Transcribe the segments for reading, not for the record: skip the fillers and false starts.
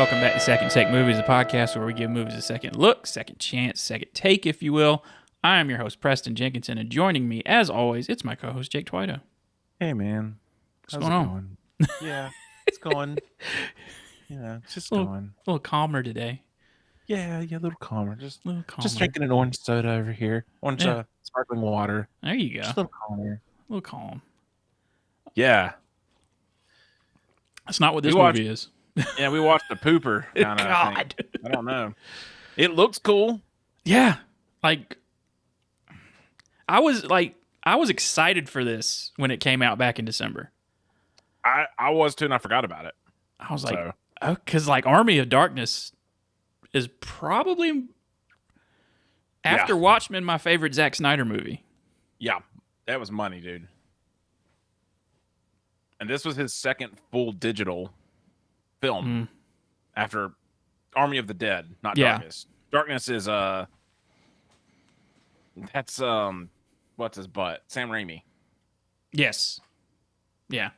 Welcome back to Second Take Movies, the podcast where we give movies a second look, second chance, second take, if you will. I am your host, Preston Jenkinson, and joining me, as always, it's my co-host, Jake Twito. Hey, man. What's going on? Yeah, it's going. It's just going. A little calmer today. Yeah, a little calmer. Just A little calmer. Just drinking an orange soda over here. Orange sparkling water. There you go. Just a little calmer. A little calm. Yeah. That's not what this movie is. Yeah, we watched the pooper kind of God. thing. I don't know. It looks cool. Yeah. I was excited for this when it came out back in December. I was too, and I forgot about it. I was like, because Army of Darkness is probably, after Watchmen, my favorite Zack Snyder movie. Yeah, that was money, dude. And this was his second full digital film after Army of the Dead, not Darkness. Darkness is that's what's his butt? Sam Raimi. Yes. Yeah.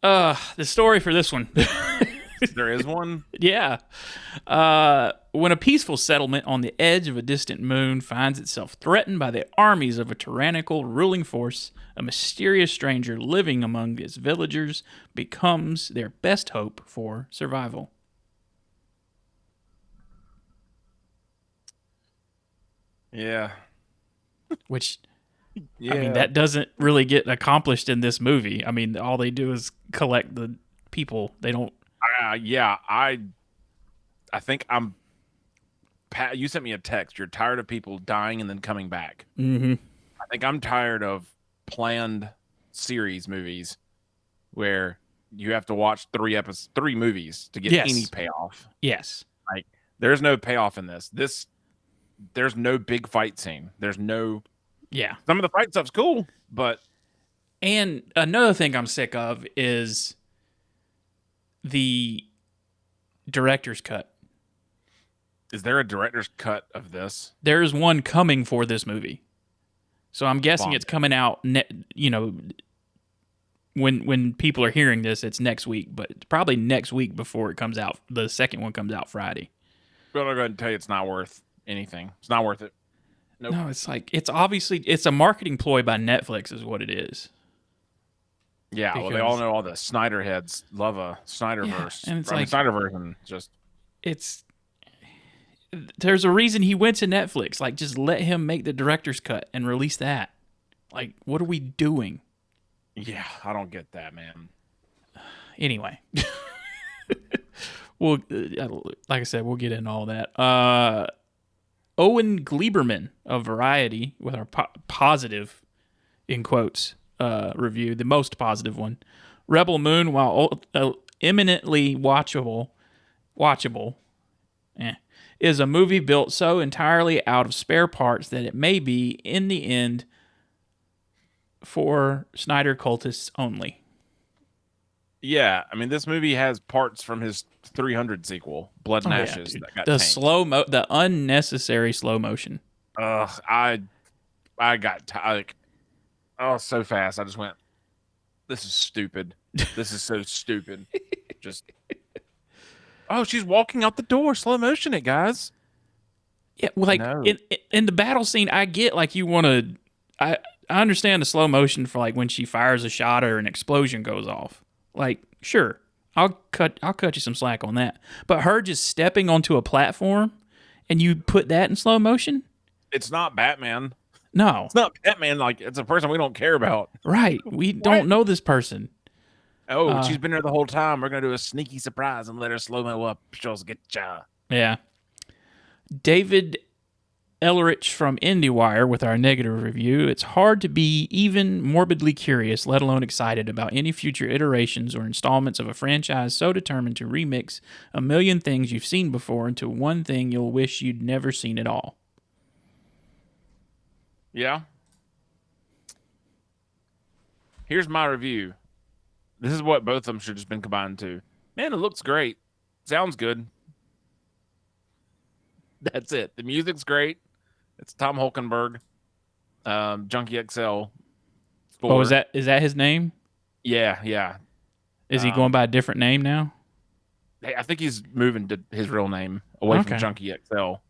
The story for this one. There is one? Yeah. When a peaceful settlement on the edge of a distant moon finds itself threatened by the armies of a tyrannical ruling force, a mysterious stranger living among its villagers becomes their best hope for survival. Yeah. Which, I mean, that doesn't really get accomplished in this movie. I mean, all they do is collect the people. They don't. I think I'm. Pat, you sent me a text. You're tired of people dying and then coming back. Mm-hmm. I think I'm tired of planned series movies where you have to watch three movies to get any payoff. Yes. Like, there's no payoff in this. There's no big fight scene. There's no. Yeah. Some of the fight stuff's cool, but. And another thing I'm sick of is the director's cut. Is there a director's cut of this? There is one coming for this movie. So I'm guessing it's coming out, when people are hearing this, it's next week, but it's probably next week before it comes out. The second one comes out Friday. But I'll go ahead and tell you it's not worth anything. It's not worth it. Nope. No, it's a marketing ploy by Netflix is what it is. Yeah, well, they all know all the Snyder heads love a Snyderverse. Yeah, and it's Snyderverse and just... There's a reason he went to Netflix. Like, just let him make the director's cut and release that. Like, what are we doing? Yeah, I don't get that, man. Anyway. Well, like I said, we'll get into all that. Owen Gleiberman of Variety, with our positive, in quotes, review, the most positive one. Rebel Moon, while eminently watchable, is a movie built so entirely out of spare parts that it may be, in the end, for Snyder cultists only. Yeah, I mean, this movie has parts from his 300 sequel, Blood and Ashes. Dude. That got the unnecessary slow motion. I got so fast. I just went, this is stupid. This is so stupid. Just... Oh, she's walking out the door. Slow motion it, guys. Yeah, like in the battle scene, I get like you want to. I understand the slow motion for like when she fires a shot or an explosion goes off. Like, sure, I'll cut you some slack on that. But her just stepping onto a platform and you put that in slow motion? It's not Batman. No, it's not Batman. Like, it's a person we don't care about. Right? We don't know this person. Oh, she's been there the whole time. We're going to do a sneaky surprise and let her slow-mo up. She'll get ya. Yeah. David Elrich from IndieWire with our negative review. It's hard to be even morbidly curious, let alone excited about any future iterations or installments of a franchise so determined to remix a million things you've seen before into one thing you'll wish you'd never seen at all. Yeah. Here's my review. This is what both of them should have just been combined to. Man, it looks great. Sounds good. That's it. The music's great. It's Tom Hulkenberg. Junkie XL. Oh, is that his name? Yeah. Is he going by a different name now? I think he's moving to his real name away from Okay. Junkie XL.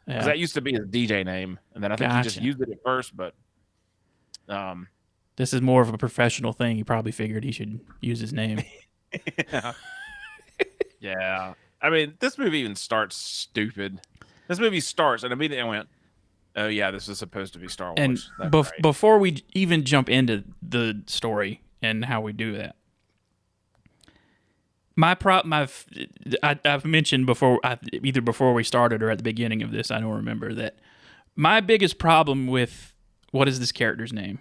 Because Yeah. that used to be his DJ name, and then I think he just Gotcha. used it at first, but This is more of a professional thing. He probably figured he should use his name. yeah. Yeah. I mean, this movie even starts stupid. This movie starts, and immediately I went, oh, yeah, this is supposed to be Star Wars. And before we even jump into the story and how we do that, I've mentioned before, either before we started or at the beginning of this, I don't remember, that my biggest problem with, what is this character's name?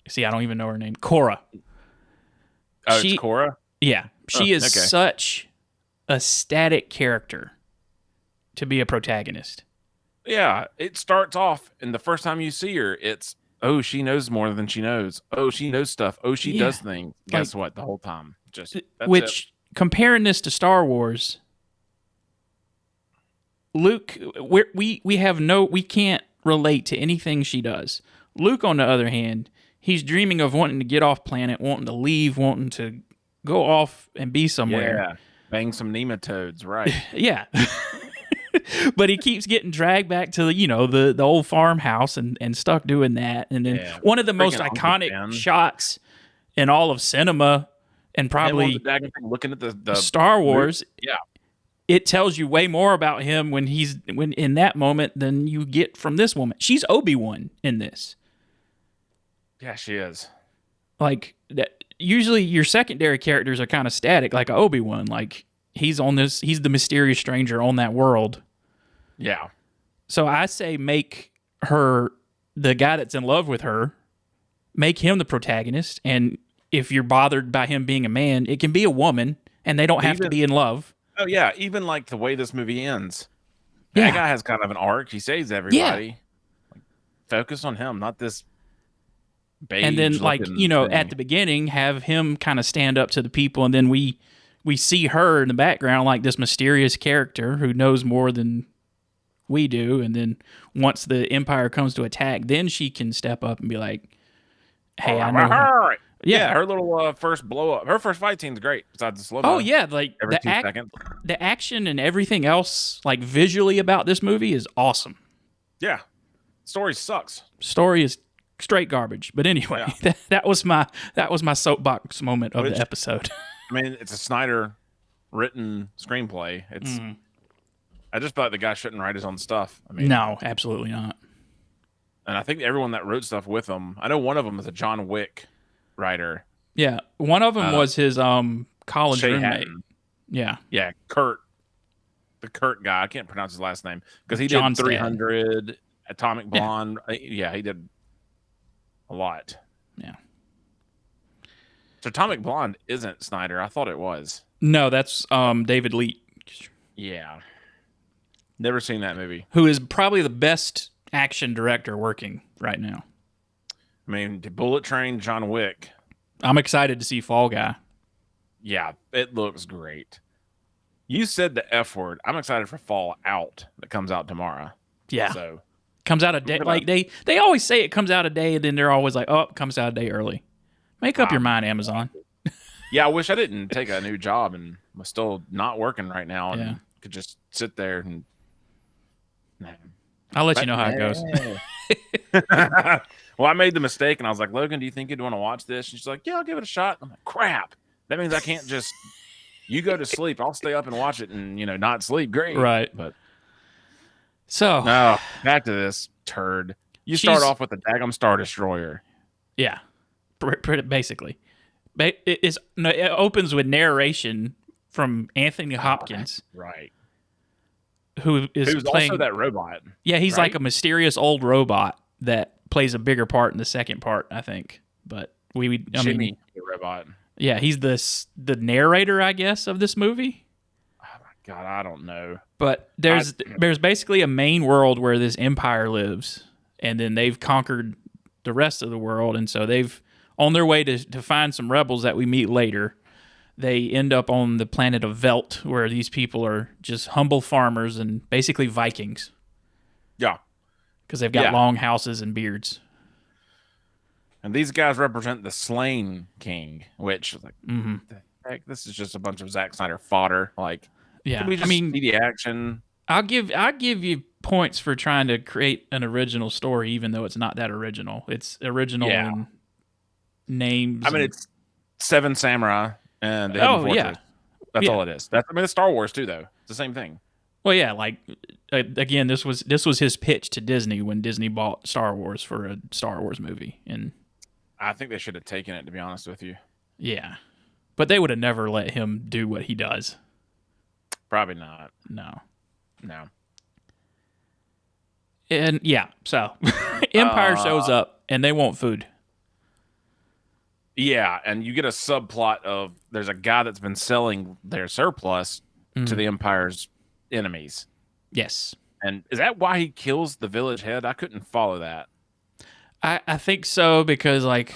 See, I don't even know her name. Cora. Oh, it's Cora? Yeah. She is such a static character to be a protagonist. Yeah, it starts off, and the first time you see her, it's, oh, she knows more than she knows. Oh, she knows stuff. Oh, she does things. Guess what? The whole time. Comparing this to Star Wars, Luke, we can't relate to anything she does. Luke, on the other hand, he's dreaming of wanting to get off planet, wanting to leave, wanting to go off and be somewhere. Yeah, bang some nematodes, right? Yeah. But he keeps getting dragged back to the old farmhouse and stuck doing that. And then one of the most iconic shots in all of cinema, and probably looking at the Star Wars. Yeah. It tells you way more about him when in that moment than you get from this woman. She's Obi-Wan in this. Yeah, she is. Like that. Usually your secondary characters are kind of static, like Obi-Wan. Like he's the mysterious stranger on that world. Yeah. So I say make her the guy that's in love with her, make him the protagonist. And if you're bothered by him being a man, it can be a woman, and they don't have to be in love. Oh, yeah. Even like the way this movie ends. That guy has kind of an arc. He saves everybody. Yeah. Like, focus on him, not this beige. And then, at the beginning, have him kind of stand up to the people, and then we see her in the background like this mysterious character who knows more than we do. And then once the Empire comes to attack, then she can step up and be like, hey, I know her. Yeah, her little first blow up. Her first fight scene's great. Besides the slow. Oh yeah, like every 2 seconds. The action and everything else, like visually about this movie, is awesome. Yeah, story sucks. Story is straight garbage. But anyway, that was my soapbox moment of the episode. I mean, it's a Snyder written screenplay. It's. I just thought the guy shouldn't write his own stuff. I mean, no, absolutely not. And I think everyone that wrote stuff with him, I know one of them is a John Wick writer. Yeah, one of them was his college Shay roommate. Hatton. Yeah, Kurt, the Kurt guy. I can't pronounce his last name because he John did 300, Atomic Blonde. Yeah, he did a lot. Yeah. So Atomic Blonde isn't Snyder. I thought it was. No, that's David Leitch. Yeah. Never seen that movie. Who is probably the best action director working right now. I mean, Bullet Train, John Wick. I'm excited to see Fall Guy. Yeah, it looks great. You said the F word. I'm excited for Fallout that comes out tomorrow. Yeah. So comes out a day like they always say it comes out a day, and then they're always like, oh, it comes out a day early. Make up your mind, Amazon. Yeah, I wish I didn't take a new job and was still not working right now and could just sit there and I'll let you know how it goes. Well, I made the mistake, and I was like, Logan, do you think you'd want to watch this? And she's like, yeah, I'll give it a shot. I'm like, crap. That means I can't just, you go to sleep. I'll stay up and watch it and, not sleep. Great. Right. But so, no, back to this turd. You start off with the daggum Star Destroyer. Yeah. Basically. It opens with narration from Anthony Hopkins. Right. Who's playing also that robot. Yeah, he's like a mysterious old robot that plays a bigger part in the second part, I think. But Jimmy, the robot. Yeah, he's the narrator, I guess, of this movie. Oh my god, I don't know. But there's basically a main world where this empire lives, and then they've conquered the rest of the world, and so they've on their way to find some rebels that we meet later. They end up on the planet of Velt, where these people are just humble farmers and basically Vikings. Yeah. Because they've got long houses and beards. And these guys represent the Slain King, which, heck? This is just a bunch of Zack Snyder fodder. Like, can Yeah, we I just mean, see the action? I'll give you points for trying to create an original story, even though it's not that original. It's original Yeah. in names. I mean, And, it's Seven Samurai and the Hidden oh yeah, Fortress. That's yeah. all it is. It's Star Wars too, though. It's the same thing. Well, yeah. Like again, this was his pitch to Disney when Disney bought Star Wars for a Star Wars movie, and I think they should have taken it, to be honest with you. yeah, but they would have never let him do what he does. Probably not. No. No. And yeah, so Empire shows up and they want food. Yeah, and you get a subplot of there's a guy that's been selling their surplus to the Empire's enemies. Yes. And is that why he kills the village head? I couldn't follow that. I think so, because like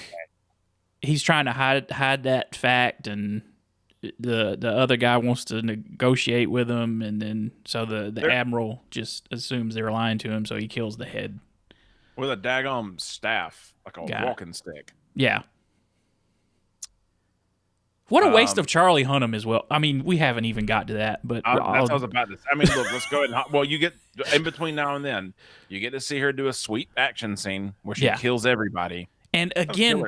he's trying to hide that fact, and the other guy wants to negotiate with him, and then so the admiral just assumes they're lying to him, so he kills the head with a daggone staff, like a walking stick. Yeah. What a waste of Charlie Hunnam as well. I mean, we haven't even got to that, but that's what I was about to say. I mean, look, let's go ahead. Well, you get in between now and then, you get to see her do a sweet action scene where she kills everybody. And again,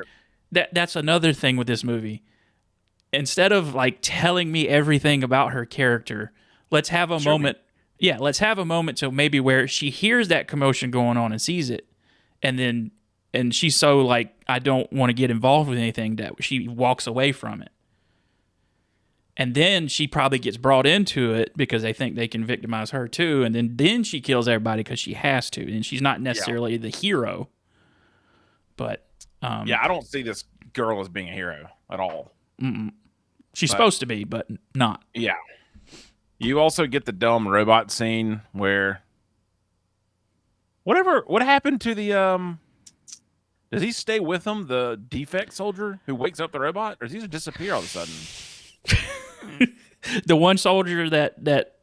that's another thing with this movie. Instead of like telling me everything about her character, let's have a moment. Yeah, let's have a moment to maybe where she hears that commotion going on and sees it, and she's so like, I don't want to get involved with anything, that she walks away from it. And then she probably gets brought into it because they think they can victimize her too. And then she kills everybody because she has to. And she's not necessarily the hero. But yeah, I don't see this girl as being a hero at all. She's supposed to be, but not. Yeah. You also get the dumb robot scene where what happened to the does he stay with him, the defect soldier who wakes up the robot, or does he just disappear all of a sudden? The one soldier that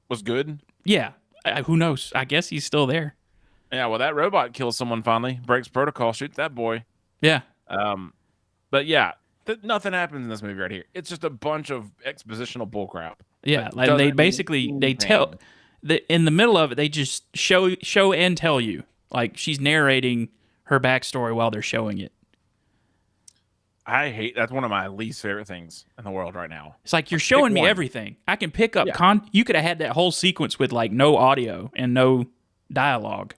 was good. Yeah, who knows? I guess he's still there. Yeah, well, that robot kills someone finally, breaks protocol, shoots that boy. Yeah. But yeah, nothing happens in this movie right here. It's just a bunch of expositional bullcrap. Yeah, like they basically tell in the middle of it, they just show and tell you, like she's narrating her backstory while they're showing it. I hate that's one of my least favorite things in the world right now. It's like you're showing me everything. I can pick up you could have had that whole sequence with like no audio and no dialogue.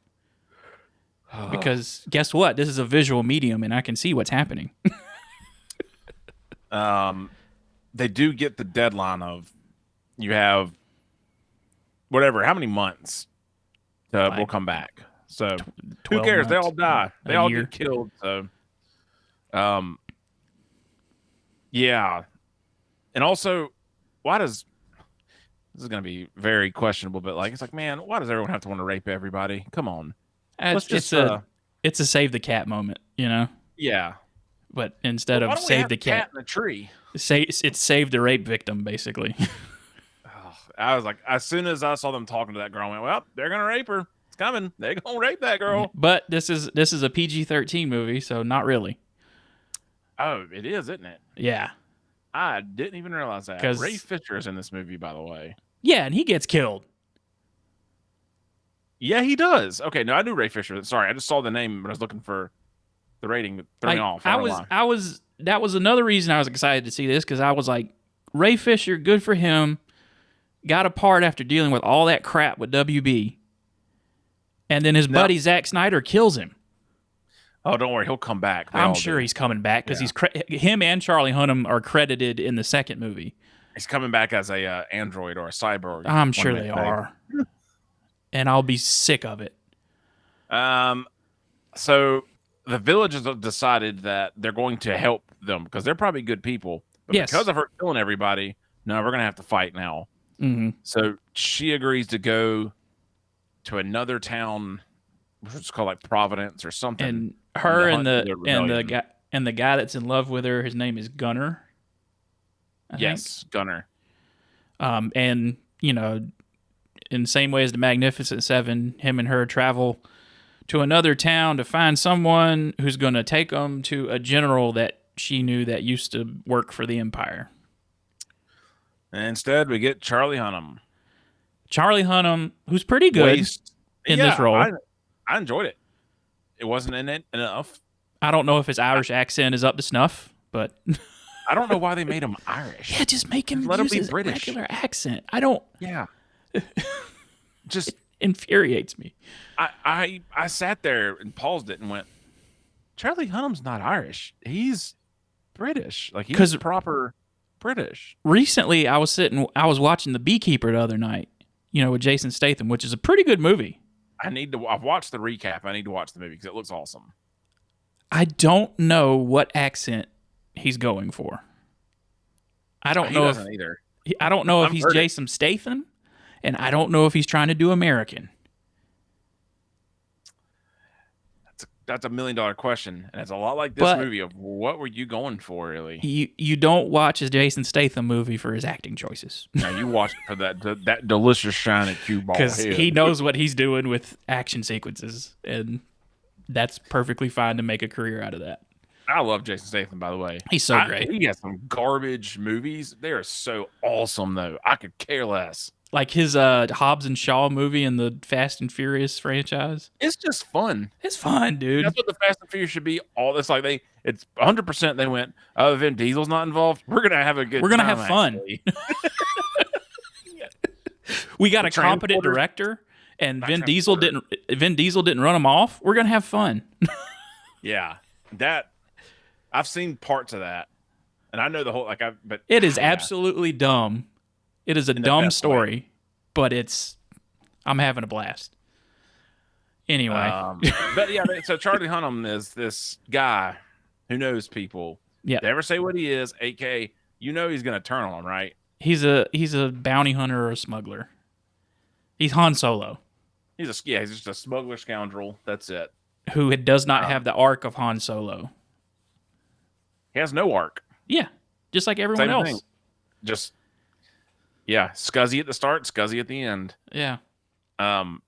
Because guess what? This is a visual medium and I can see what's happening. They do get the deadline of you have whatever, how many months we'll come back. So who cares? They all die. They all get killed. So yeah. And also, this is going to be very questionable, but like, it's like, man, why does everyone have to want to rape everybody? Come on. It's a save the cat moment, you know? Yeah. But instead of save the cat in a tree, it's save the rape victim, basically. I was like, as soon as I saw them talking to that girl, I went, well, they're going to rape her. It's coming. They're going to rape that girl. But this is a PG-13 movie, so not really. Oh, it is, isn't it? Yeah. I didn't even realize that. Ray Fisher is in this movie, by the way. Yeah, and he gets killed. Yeah, he does. Okay, no, I knew Ray Fisher. Sorry, I just saw the name, but I was looking for the rating that threw me off. That was another reason I was excited to see this, because I was like, Ray Fisher, good for him. Got a part after dealing with all that crap with WB. And then his buddy Zack Snyder kills him. Oh, don't worry, he'll come back. I'm sure he's coming back because him and Charlie Hunnam are credited in the second movie. He's coming back as a android or a cyborg. I'm sure they are, and I'll be sick of it. So the villagers have decided that they're going to help them because they're probably good people. But because of her killing everybody, no, we're gonna have to fight now. Mm-hmm. So she agrees to go to another town, which is called like Providence or something. And her and the guy that's in love with her, his name is Gunner. I think. Gunner. And you know, in the same way as the Magnificent Seven, him and her travel to another town to find someone who's going to take them to a general that she knew that used to work for the Empire. And instead, we get Charlie Hunnam. Charlie Hunnam, who's pretty good Waste. in this Yeah, role. I enjoyed it. It wasn't in it enough. I don't know if his Irish accent is up to snuff, but I don't know why they made him Irish. yeah, just make him Let him use be his British. regular accent. I don't. Yeah. Just Infuriates me. I sat there and paused it and went, Charlie Hunnam's not Irish. He's British. Like he's proper British. Recently, I was watching The Beekeeper the other night. With Jason Statham, which is a pretty good movie. I've watched the recap. I need to watch the movie because it looks awesome. I don't know what accent he's going for. I don't know doesn't either. I don't know if he's Jason Statham, and I don't know if he's trying to do American. That's $1 million question, and it's a lot like this movie of what were you going for, really? You don't watch a Jason Statham movie for his acting choices. No, you watch it for that delicious shiny cue ball because head. he knows what he's doing with action sequences, and that's perfectly fine to make a career out of that. I love Jason Statham, by the way. He's so great. He has some garbage movies. They are so awesome, though. I could care less. Like his Hobbs and Shaw movie in the Fast and Furious franchise. It's just fun. It's fun, dude. That's what the Fast and Furious should be. It's 100%. They went, oh, Vin Diesel's not involved. We're gonna have a good. We're gonna have fun. We got a competent director, and Vin Diesel didn't run him off. We're gonna have fun. Yeah, that I've seen parts of that, and I know the whole but it is absolutely dumb. It is a dumb story, but I'm having a blast. Anyway. But yeah, so Charlie Hunnam is this guy who knows people. Yeah. They ever say what he is, aka, he's going to turn on them, right? He's a bounty hunter or a smuggler. He's Han Solo. He's just a smuggler scoundrel. That's it. Who does not have the arc of Han Solo. He has no arc. Yeah. Just like everyone else. Thing. Just scuzzy at the start, scuzzy at the end. Yeah. And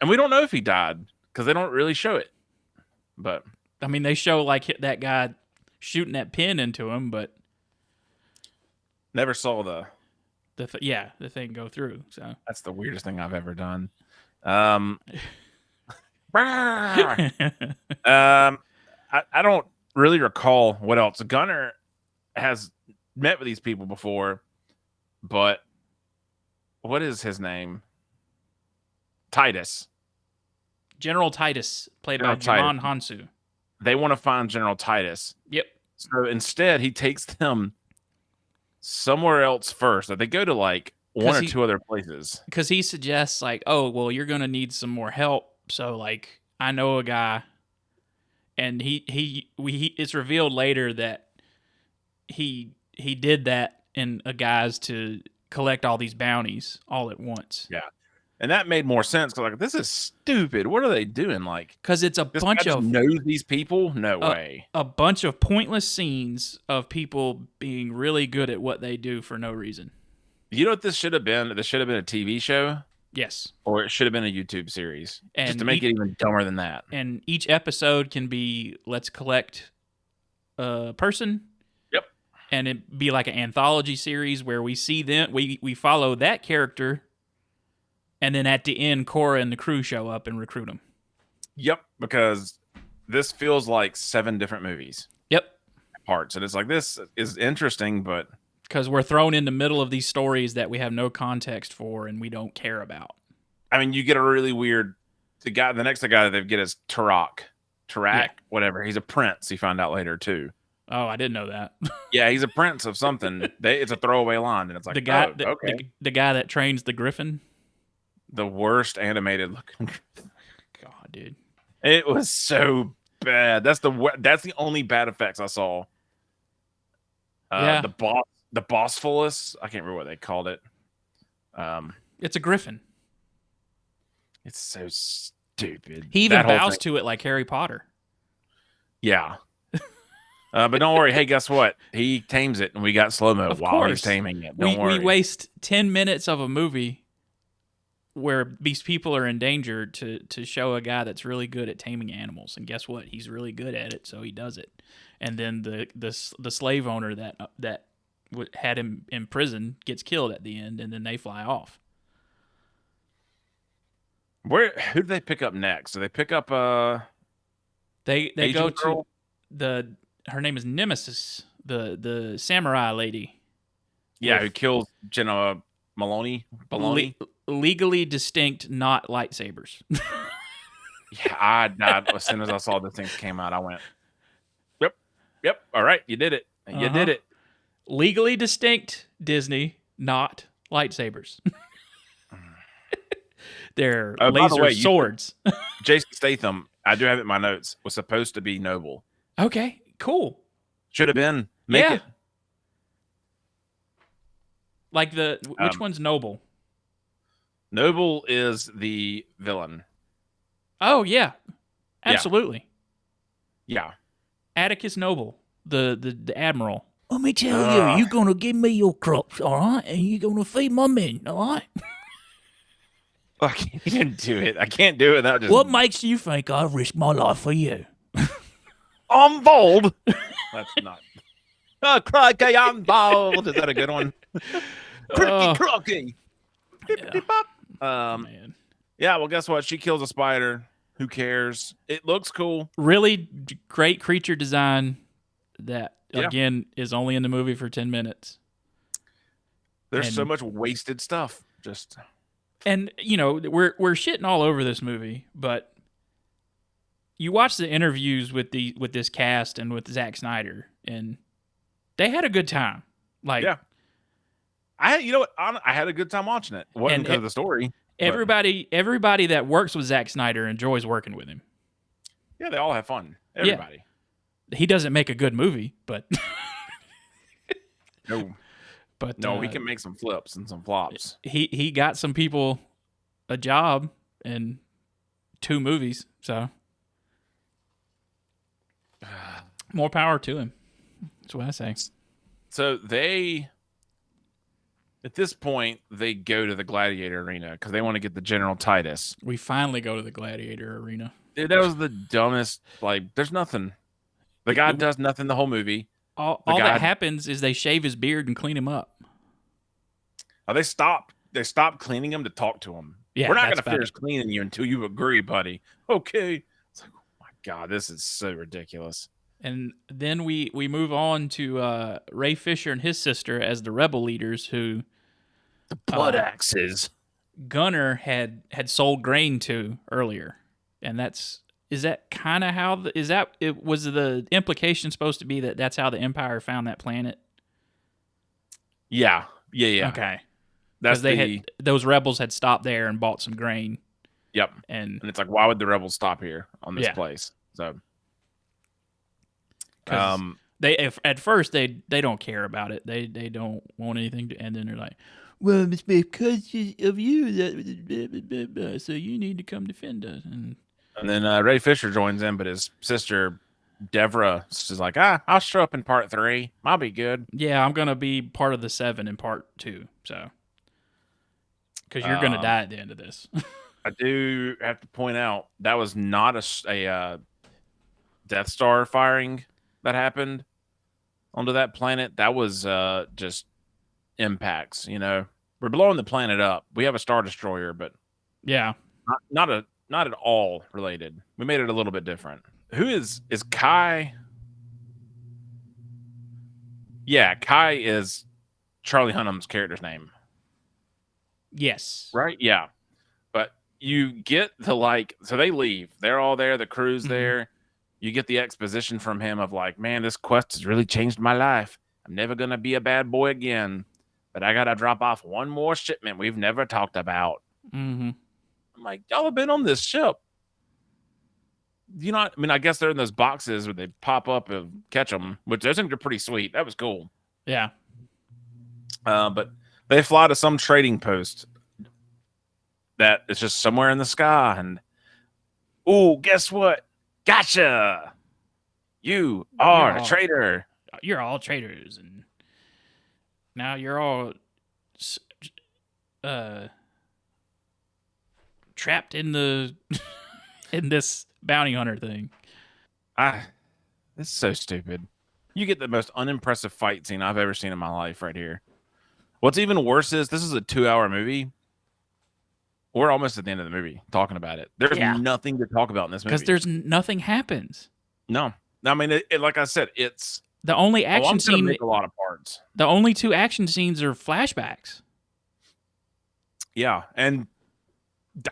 we don't know if he died because they don't really show it. But I mean, they show that guy shooting that pin into him, but never saw the thing go through. So that's the weirdest thing I've ever done. I don't really recall what else. Gunner has met with these people before, but what is his name? Titus. General Titus, played by Jimon Hansu. They want to find General Titus. Yep. So instead, he takes them somewhere else first. They go to one or two other places. Because he suggests oh, well, you're going to need some more help. So I know a guy, and it's revealed later that he did that in a guise to collect all these bounties all at once. Yeah. And that made more sense because this is stupid. What are they doing? Because it's a bunch of knows these people. No way. A bunch of pointless scenes of people being really good at what they do for no reason. You know what this should have been? This should have been a TV show. Yes. Or it should have been a YouTube series. And just to make it even dumber than that. And each episode can be, let's collect a person. Yep. And it be like an anthology series where we see them, we follow that character. And then at the end, Cora and the crew show up and recruit them. Yep, because this feels like 7 different movies. Yep. Parts. And it's this is interesting, but... Because we're thrown in the middle of these stories that we have no context for and we don't care about. I mean, you get a really weird... The next guy that they get is Tarak, whatever. He's a prince, you find out later, too. Oh, I didn't know that. Yeah, he's a prince of something. It's a throwaway line, and it's the guy, okay. The guy that trains the Griffin. The worst animated looking. God, dude, it was so bad. That's the only bad effects I saw. Yeah, the Bosphorus. I can't remember what they called it. It's a Griffin. It's so stupid. He even bows to it like Harry Potter. Yeah. But don't worry. Hey, guess what? He tames it, and we got slow mo while he's taming it. Don't worry. We waste 10 minutes of a movie where these people are in danger to show a guy that's really good at taming animals, and guess what? He's really good at it, so he does it. And then the slave owner that had him in prison gets killed at the end, and then they fly off. Who do they pick up next? Do they pick up They Asian go girl? to her name is Nemesis, the samurai lady. Yeah, who kills Jenna Maloney? Baloney? Legally distinct, not lightsabers. Yeah, I died as soon as I saw the things came out. I went, yep, all right, you did it. You did it. Legally distinct Disney, not lightsabers. They're laser swords. Jason Statham, I do have it in my notes, was supposed to be noble. Okay, cool. Should have been. Make it. Like which one's noble? Noble is the villain. Oh yeah, absolutely. Yeah. Atticus Noble, the admiral. Let me tell you're gonna give me your crops, all right, and you're gonna feed my men, all right. I can't even do it. I can't do it. That just. What makes you think I'd risk my life for you? I'm bold. That's not. Oh, Crocky, I'm bold. Is that a good one? Crocky. Man. Yeah, well, guess what? She kills a spider. Who cares? It looks cool. Really great creature design that, again, is only in the movie for 10 minutes. There's so much wasted stuff. Just. And, we're shitting all over this movie, but you watch the interviews with this cast and with Zack Snyder, and they had a good time. Like, yeah. I had a good time watching it. It wasn't because of the story. Everybody that works with Zack Snyder enjoys working with him. Yeah, they all have fun. Everybody. Yeah. He doesn't make a good movie, but no. But no, he can make some flips and some flops. He got some people a job in 2 movies, so more power to him. That's what I say. So at this point, they go to the Gladiator Arena because they want to get the General Titus. We finally go to the Gladiator Arena. Dude, that was the dumbest. Like, there's nothing. The guy does nothing the whole movie. All that happens is they shave his beard and clean him up. Oh, they stopped cleaning him to talk to him. Yeah, we're not going to finish cleaning you until you agree, buddy. Okay. It's like, oh my God, this is so ridiculous. And then we move on to Ray Fisher and his sister as the rebel leaders who the blood axes Gunner had sold grain to earlier. And is that kind of how was the implication supposed to be that that's how the Empire found that planet? Yeah. Okay. Because those rebels had stopped there and bought some grain. Yep. And it's like, why would the rebels stop here on this place? So at first they don't care about it. They don't want anything to, and then they're like, well, it's because of you that so you need to come defend us. And then Ray Fisher joins in, but his sister Devra is like, I'll show up in part 3. I'll be good. Yeah, I'm gonna be part of the 7 in part 2. So because you're gonna die at the end of this. I do have to point out that was not a Death Star firing that happened onto that planet. That was just impacts. We're blowing the planet up. We have a Star Destroyer, but yeah, not at all related. We made it a little bit different. Who is Kai? Yeah, Kai is Charlie Hunnam's character's name. Yes. Right? Yeah. But you get so they leave. They're all there. The crew's there. You get the exposition from him of like, man, this quest has really changed my life. I'm never going to be a bad boy again. But I got to drop off one more shipment we've never talked about. Mm-hmm. I'm like, y'all have been on this ship. I guess they're in those boxes where they pop up and catch them, which I think they're pretty sweet. That was cool. Yeah. But they fly to some trading post that is just somewhere in the sky. And, guess what? Gotcha! You are a traitor. You're all traitors, and now you're all trapped in the in this bounty hunter thing. This is so stupid. You get the most unimpressive fight scene I've ever seen in my life right here. What's even worse is this is a 2-hour movie. We're almost at the end of the movie talking about it. There's Yeah. nothing to talk about in this movie. Because there's nothing happens. No. I mean, like I said, it's... The only I'm action going to scene, make a lot of parts. the only 2 action scenes are flashbacks. Yeah, and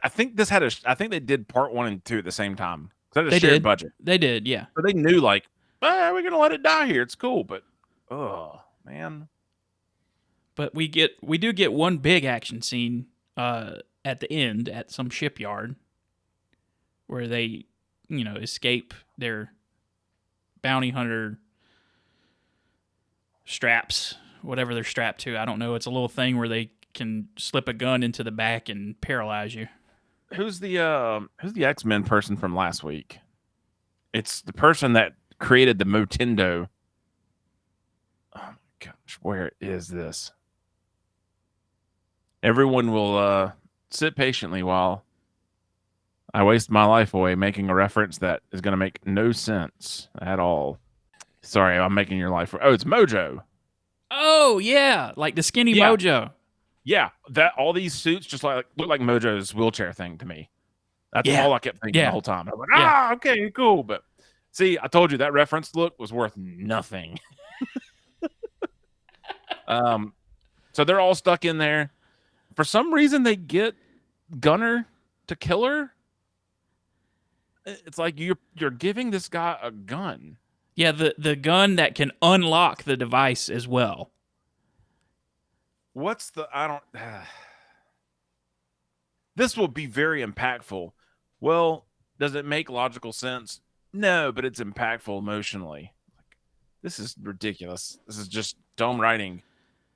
I think I think they did part 1 and 2 at the same time. Because They shared did. budget. They did, yeah. So they knew, like, we're going to let it die here. It's cool, but... Oh, man. But we do get one big action scene at the end at some shipyard where they, escape their bounty hunter straps, whatever they're strapped to. I don't know. It's a little thing where they can slip a gun into the back and paralyze you. Who's the X-Men person from last week? It's the person that created the Motendo. Oh my gosh, where is this? Everyone will sit patiently while I waste my life away making a reference that is going to make no sense at all. Sorry, I'm making your life. Oh, it's Mojo. Oh yeah, like the skinny Yeah. Mojo. Yeah, that all these suits just look like Mojo's wheelchair thing to me. That's Yeah. all I kept thinking Yeah. the whole time. I'm like, Yeah. okay, cool. But see, I told you that reference look was worth nothing. So they're all stuck in there. For some reason, they get Gunner to kill her. It's like you're giving this guy a gun. Yeah, the gun that can unlock the device as well. What's the I don't This will be very impactful. Well, does it make logical sense? No, but it's impactful emotionally. Like, this is ridiculous. This is just dumb writing.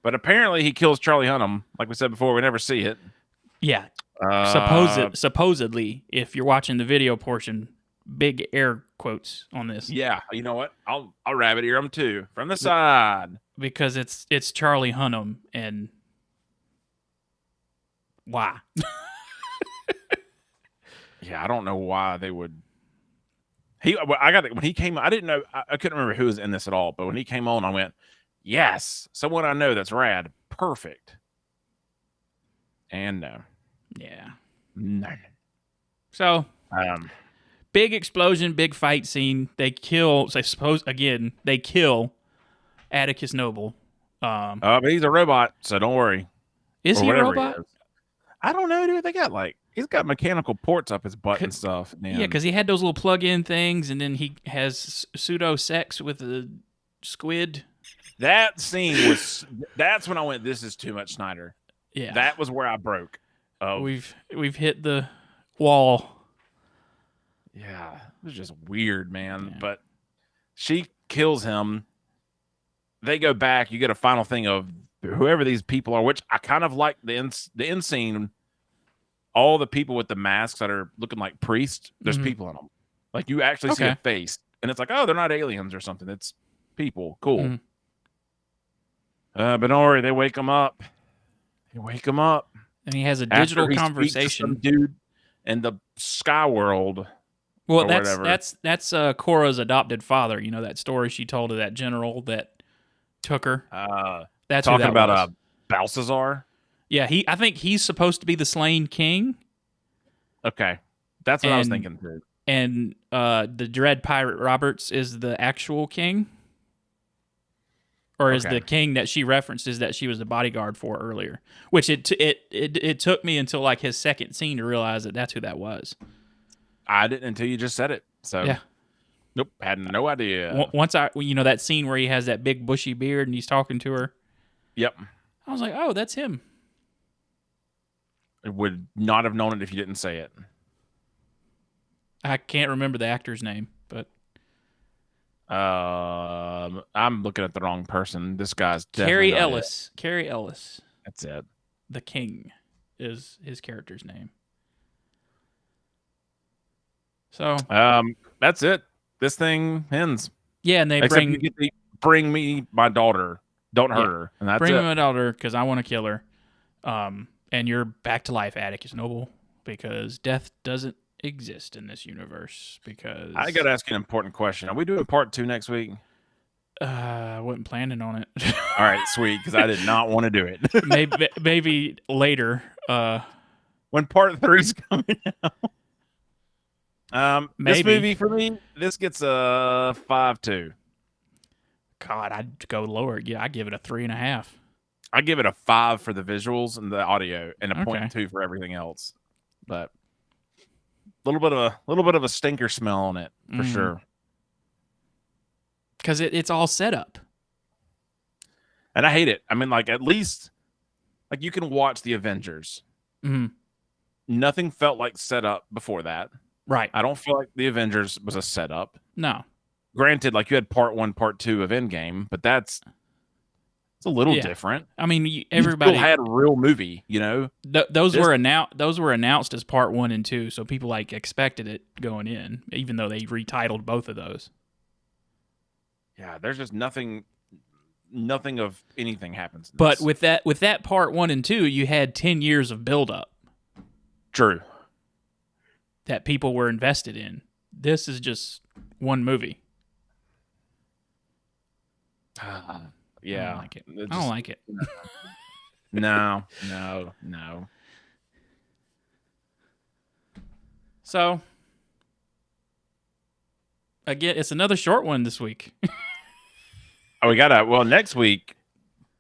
But apparently he kills Charlie Hunnam. Like we said before, we never see it. Yeah. Uh, Supposedly, if you're watching the video portion, big air quotes on this. Yeah, you know what? I'll rabbit ear him too from the side. Because it's Charlie Hunnam, and why? Yeah, I don't know why they would. When he came, I didn't know. I couldn't remember who was in this at all. But when he came on, I went, "Yes, someone I know that's rad, perfect." And no, Yeah. no. So Um, big explosion, big fight scene. They kill. I suppose again they kill Atticus Noble. but he's a robot, so don't worry. Is Or he a whatever robot? is. I don't know, dude. They got he's got mechanical ports up his butt and stuff. Man. Yeah, because he had those little plug-in things, and then he has pseudo sex with a squid. That scene was. That's when I went. This is too much, Snyder. Yeah, That was where I broke. we've hit the wall. Yeah, it was just weird, man. Yeah. But she kills him. They go back. You get a final thing of whoever these people are, which I kind of like the end scene. All the people with the masks that are looking like priests, there's Mhm. people in them. Like you actually see a Okay. face, and it's like, oh, they're not aliens or something. It's people. Cool. Mhm. But don't worry, they wake him up. They wake him up. And he has a After digital he speaks to conversation. some dude in the sky world. Well, or that's whatever. that's Cora's adopted father. You know that story she told of that general that took her. That's who Talking that about was. Balthazar. Yeah, I think he's supposed to be the slain king, Okay, that's what I was And- thinking too. and the Dread Pirate Roberts is the actual king, or is Okay. the king that she references that she was the bodyguard for earlier. Which it took me until like his second scene to realize that that's who that was. I didn't until you just said it. So Yeah. nope, had no idea. Once that scene where he has that big bushy beard and he's talking to her, Yep, I was like, oh, that's him. I would not have known it if you didn't say it. I can't remember the actor's name, but I'm looking at the wrong person. This guy's definitely Carrie not it. Ellis. Carrie Ellis, That's it. the king, is his character's name. So That's it. This thing ends. yeah, and they Except you get to bring me my daughter. Don't hurt Yeah. her, and that's bring it. my daughter because I want to kill her. And you're back to life, Atticus Noble, because death doesn't exist in this universe. Because I got to ask you an important question. Are we doing part 2 next week? I wasn't planning on it. All right, sweet, because I did not want to do it. maybe later. When part 3's coming out. This Maybe. movie for me, this gets a 5.2. God, I'd go lower. Yeah, I give it a 3.5. I give it a 5 for the visuals and the audio, and a Okay. 0.2 for everything else. But a little bit of a stinker smell on it for sure. Because it's all set up. And I hate it. I mean, like, at least, like, you can watch the Avengers. Mm-hmm. Nothing felt like set up before that. Right. I don't feel like the Avengers was a setup. No. Granted, like, you had part 1, part 2 of Endgame, but it's a little different. I mean, You everybody still had a real movie, you know. Those were announced as part 1 and 2, so people like expected it going in, even though they retitled both of those. Yeah, there's just nothing of anything happens. But with that part 1 and 2, you had 10 years of buildup. True. That people were invested in. This is just one movie. Yeah. I don't like it. I don't like it. No. So, again, it's another short one this week. Next week,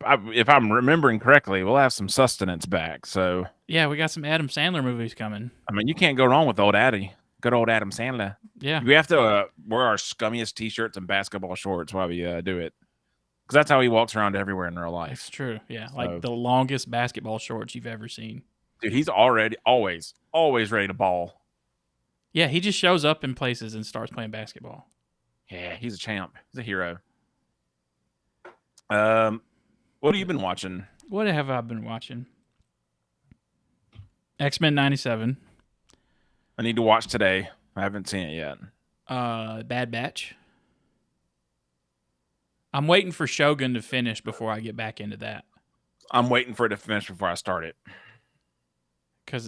if I'm remembering correctly, we'll have some sustenance back. So yeah, we got some Adam Sandler movies coming. I mean, you can't go wrong with old Addy. Good old Adam Sandler. Yeah. We have to wear our scummiest t-shirts and basketball shorts while we do it. Because that's how he walks around everywhere in real life. It's true. Yeah. Like the longest basketball shorts you've ever seen. Dude, he's always ready to ball. Yeah, he just shows up in places and starts playing basketball. Yeah, he's a champ. He's a hero. What have you been watching? What have I been watching? X-Men 97. I need to watch today. I haven't seen it yet. Bad Batch. I'm waiting for Shogun to finish before I get back into that. I'm waiting for it to finish before I start it. Because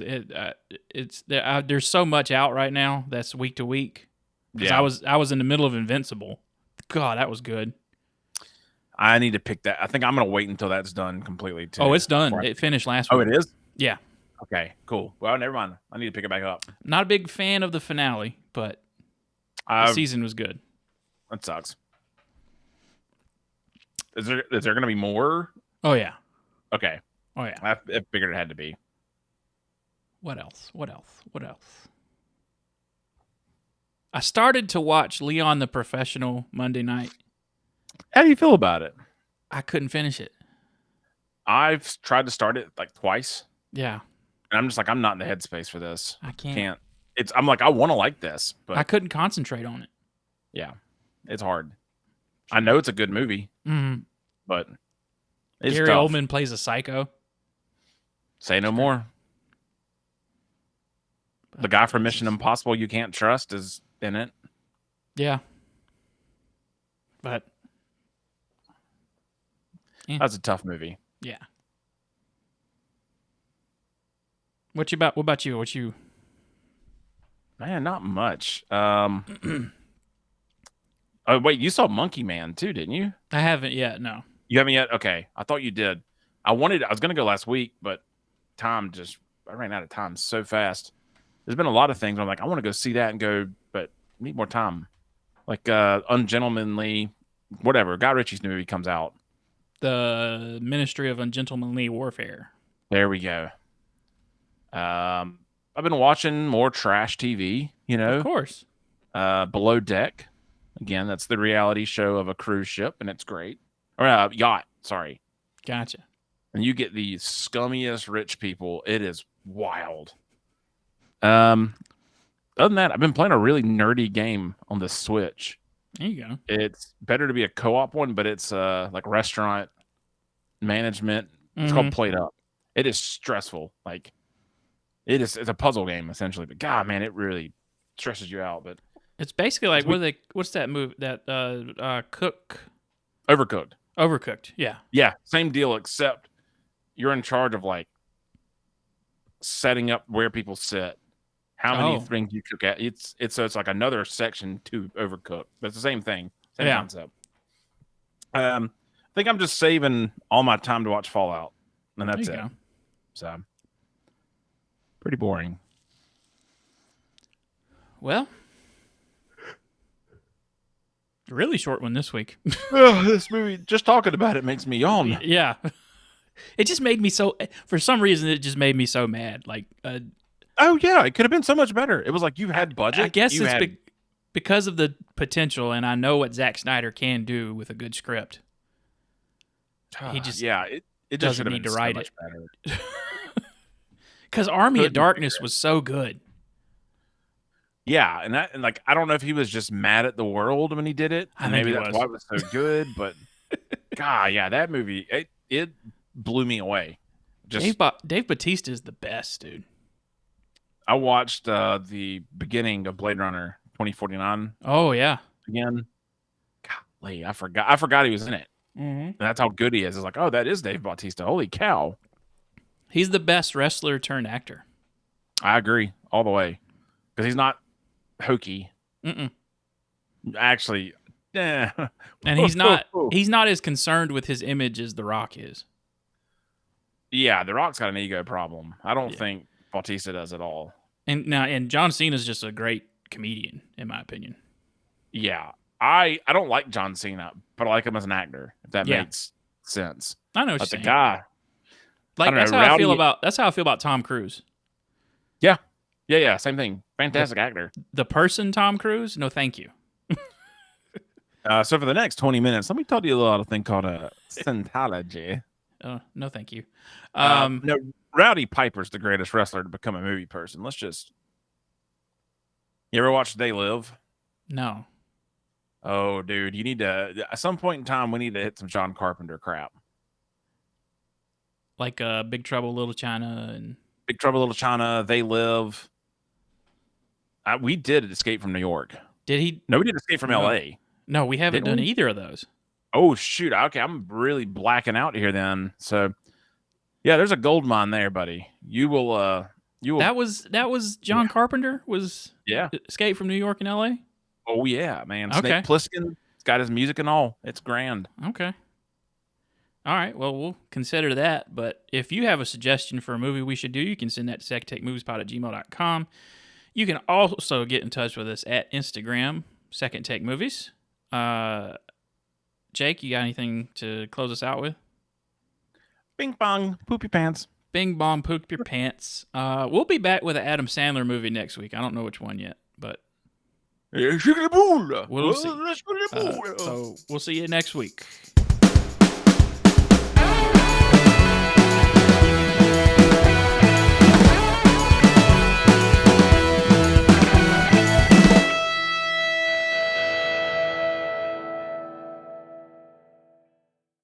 there's so much out right now that's week to week. Because I was in the middle of Invincible. God, that was good. I need to pick that. I think I'm going to wait until that's done completely, too. Oh, it's done. It finished last week. Oh, it is? Yeah. Okay, cool. Well, never mind. I need to pick it back up. Not a big fan of the finale, but the season was good. That sucks. Is there going to be more? Oh, yeah. Okay. Oh, yeah. I figured it had to be. What else? I started to watch Leon the Professional Monday night. How do you feel about it? I couldn't finish it. I've tried to start it like twice. Yeah. And I'm just like, I'm not in the headspace for this. I can't. I'm like, I want to like this, but I couldn't concentrate on it. Yeah. It's hard. I know it's a good movie, but it's Gary tough. Oldman plays a psycho. Say no more. The guy from Mission Impossible You Can't Trust is in it. Yeah. But that's a tough movie. Yeah. What about you? Man, not much. Oh wait, you saw Monkey Man too, didn't you? I haven't yet, no. You haven't yet? Okay. I thought you did. I was gonna go last week, but I ran out of time so fast. There's been a lot of things I'm like, I want to go see that and go, but I need more time. Like Ungentlemanly, whatever. Guy Ritchie's new movie comes out. The Ministry of Ungentlemanly Warfare. There we go. I've been watching more trash TV, you know. Of course. Below Deck. Again, that's the reality show of a cruise ship, and it's great. Or yacht, sorry. Gotcha. And you get the scummiest rich people. It is wild. Other than that, I've been playing a really nerdy game on the Switch. There you go. It's better to be a co-op one, but it's like restaurant management. It's called Played Up. It is stressful. Like it's a puzzle game essentially. But God, man, it really stresses you out. But it's basically like what's that move that Overcooked. Yeah. Yeah, same deal except you're in charge of like setting up where people sit. How many things you cook at? It's like another section to Overcook, but it's the same thing, same concept. I think I'm just saving all my time to watch Fallout, and that's There it. you go. So, pretty boring. Well, really short one this week. This movie, just talking about it makes me yawn. Yeah. It just made me so, for some reason, it just made me so mad. Like, Oh yeah, it could have been so much better. It was like you had budget. I guess you it's had, because of the potential, and I know what Zack Snyder can do with a good script. He just yeah, it just doesn't should have need been to so write much it. better. Because Army of Couldn't be Darkness better. was so good. Yeah, and like I don't know if he was just mad at the world when he did it, I and think maybe he that's was. why it was so good. But God, yeah, that movie it blew me away. Just Dave Bautista is the best, dude. I watched the beginning of Blade Runner 2049 Oh, yeah. again. Golly, I forgot he was in it. Mm-hmm. And that's how good he is. It's like, oh, that is Dave Bautista. Holy cow! He's the best wrestler turned actor. I agree all the way because he's not hokey. Mm-mm. Actually, yeah. And he's not as concerned with his image as The Rock is. Yeah, The Rock's got an ego problem. I don't Yeah. think Bautista does at all. And John Cena's just a great comedian, in my opinion. Yeah, I don't like John Cena, but I like him as an actor. If that Yeah. makes sense. I know what But you're the saying. guy, Like, I don't that's know, how I feel Rowdy- about Tom Cruise. yeah, same thing. Fantastic actor. The person Tom Cruise, no thank you. So for the next 20 minutes, let me tell you about a thing called a Scientology. No thank you. No, Rowdy Piper's the greatest wrestler to become a movie person. You ever watch They Live? No. Oh, dude, you need to. At some point in time, we need to hit some John Carpenter crap. Like Big Trouble Little China and Big Trouble Little China, They Live. We did Escape from New York. did he? No, we did Escape from No. L.A. No, we haven't Didn't done we? either of those. Oh shoot! Okay, I'm really blacking out here then. So, yeah, there's a gold mine there, buddy. You will. That was John Carpenter was Yeah. Escape from New York and L.A. Oh yeah, man. Okay. Snake Plissken. It's got his music and all. It's grand. Okay. All right. Well, we'll consider that. But if you have a suggestion for a movie we should do, you can send that to secondtakemoviespod@gmail.com. You can also get in touch with us at Instagram, Second Take Movies. Jake, you got anything to close us out with? Bing bong, poop your pants. Bing bong, poop your pants. We'll be back with an Adam Sandler movie next week. I don't know which one yet, but we'll see. So we'll see you next week.